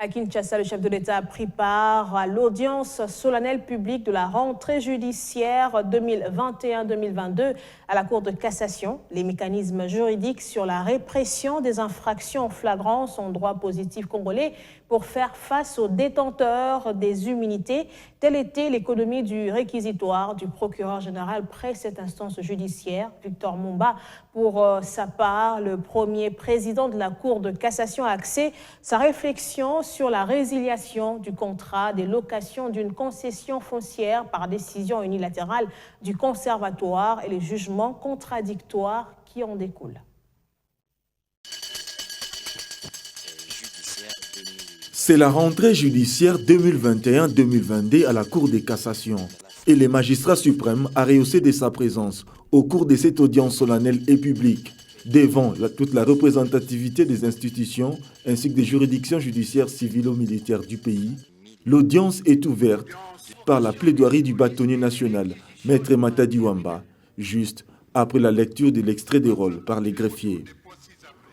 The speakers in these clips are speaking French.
À Kinshasa, le chef de l'État a pris part à l'audience solennelle publique de la rentrée judiciaire 2021-2022 à la Cour de cassation. Les mécanismes juridiques sur la répression des infractions en flagrance en droit positif congolais pour faire face aux détenteurs des immunités. Telle était l'économie du réquisitoire du procureur général près cette instance judiciaire. Victor Mumba, pour sa part, le premier président de la Cour de cassation a axé sa réflexion sur la résiliation du contrat des locations d'une concession foncière par décision unilatérale du conservatoire et les jugements contradictoires qui en découlent. C'est la rentrée judiciaire 2021-2022 à la Cour de cassation. Et le magistrat suprême a rehaussé de sa présence au cours de cette audience solennelle et publique, devant toute la représentativité des institutions ainsi que des juridictions judiciaires civilo-militaires du pays. L'audience est ouverte par la plaidoirie du bâtonnier national, Maître Matadi Wamba, juste après la lecture de l'extrait des rôles par les greffiers.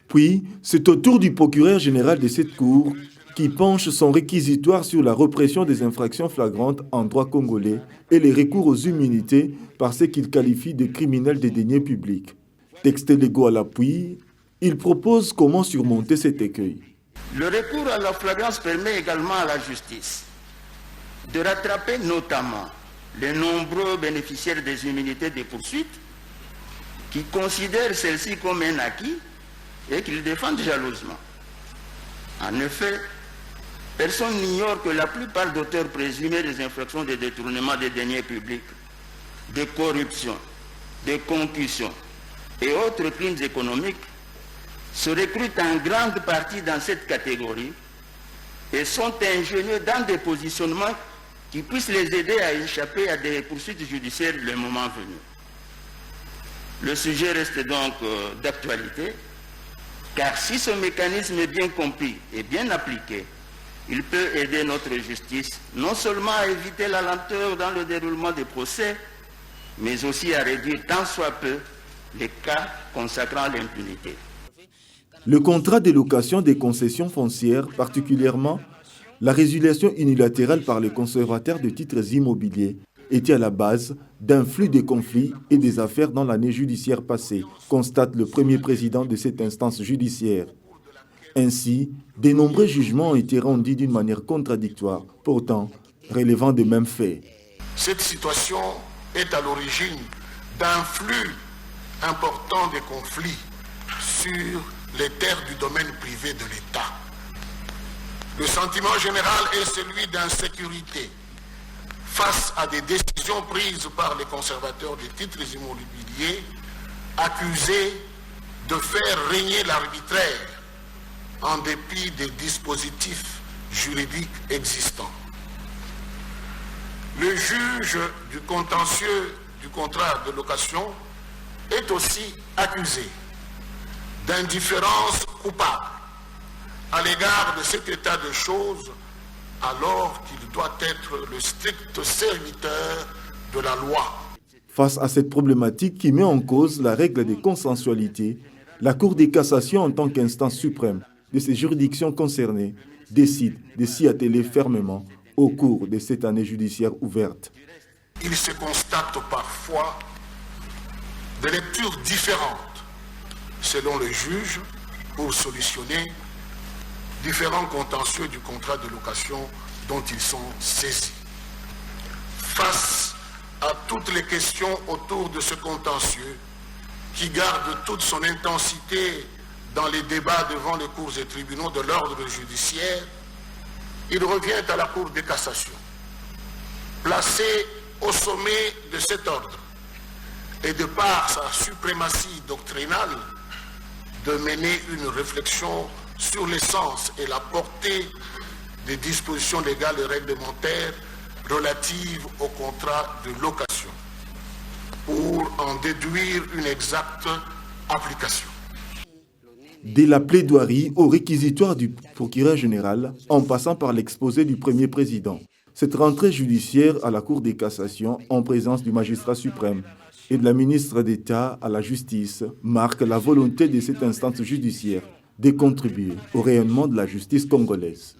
Puis, c'est au tour du procureur général de cette cour qui penche son réquisitoire sur la répression des infractions flagrantes en droit congolais et les recours aux immunités par ce qu'il qualifie de criminels des deniers publics. Texte légaux à l'appui, il propose comment surmonter cet écueil. Le recours à la flagrance permet également à la justice de rattraper notamment les nombreux bénéficiaires des immunités de poursuite qui considèrent celles-ci comme un acquis et qu'ils défendent jalousement. En effet, personne n'ignore que la plupart d'auteurs présumés des infractions de détournement des deniers publics, de corruption, de concussion et autres crimes économiques se recrutent en grande partie dans cette catégorie et sont ingénieux dans des positionnements qui puissent les aider à échapper à des poursuites judiciaires le moment venu. Le sujet reste donc d'actualité, car si ce mécanisme est bien compris et bien appliqué, il peut aider notre justice non seulement à éviter la lenteur dans le déroulement des procès, mais aussi à réduire tant soit peu les cas consacrant l'impunité. Le contrat de location des concessions foncières, particulièrement la résiliation unilatérale par les conservateurs de titres immobiliers, était à la base d'un flux de conflits et des affaires dans l'année judiciaire passée, constate le premier président de cette instance judiciaire. Ainsi, de nombreux jugements ont été rendus d'une manière contradictoire, pourtant relevant des mêmes faits. Cette situation est à l'origine d'un flux important de conflits sur les terres du domaine privé de l'État. Le sentiment général est celui d'insécurité face à des décisions prises par les conservateurs des titres immobiliers accusés de faire régner l'arbitraire en dépit des dispositifs juridiques existants. Le juge du contentieux du contrat de location est aussi accusé d'indifférence coupable à l'égard de cet état de choses alors qu'il doit être le strict serviteur de la loi. Face à cette problématique qui met en cause la règle de consensualité, la Cour de cassation en tant qu'instance suprême de ces juridictions concernées décide de s'y atteler fermement au cours de cette année judiciaire ouverte. Il se constate parfois des lectures différentes selon le juge pour solutionner différents contentieux du contrat de location dont ils sont saisis. Face à toutes les questions autour de ce contentieux qui garde toute son intensité dans les débats devant les cours et tribunaux de l'ordre judiciaire, il revient à la Cour de cassation, placée au sommet de cet ordre et de par sa suprématie doctrinale, de mener une réflexion sur l'essence et la portée des dispositions légales et réglementaires relatives au contrat de location pour en déduire une exacte application. Dès la plaidoirie au réquisitoire du procureur général, en passant par l'exposé du premier président, cette rentrée judiciaire à la Cour de cassation en présence du magistrat suprême et de la ministre d'État à la justice marque la volonté de cette instance judiciaire de contribuer au rayonnement de la justice congolaise.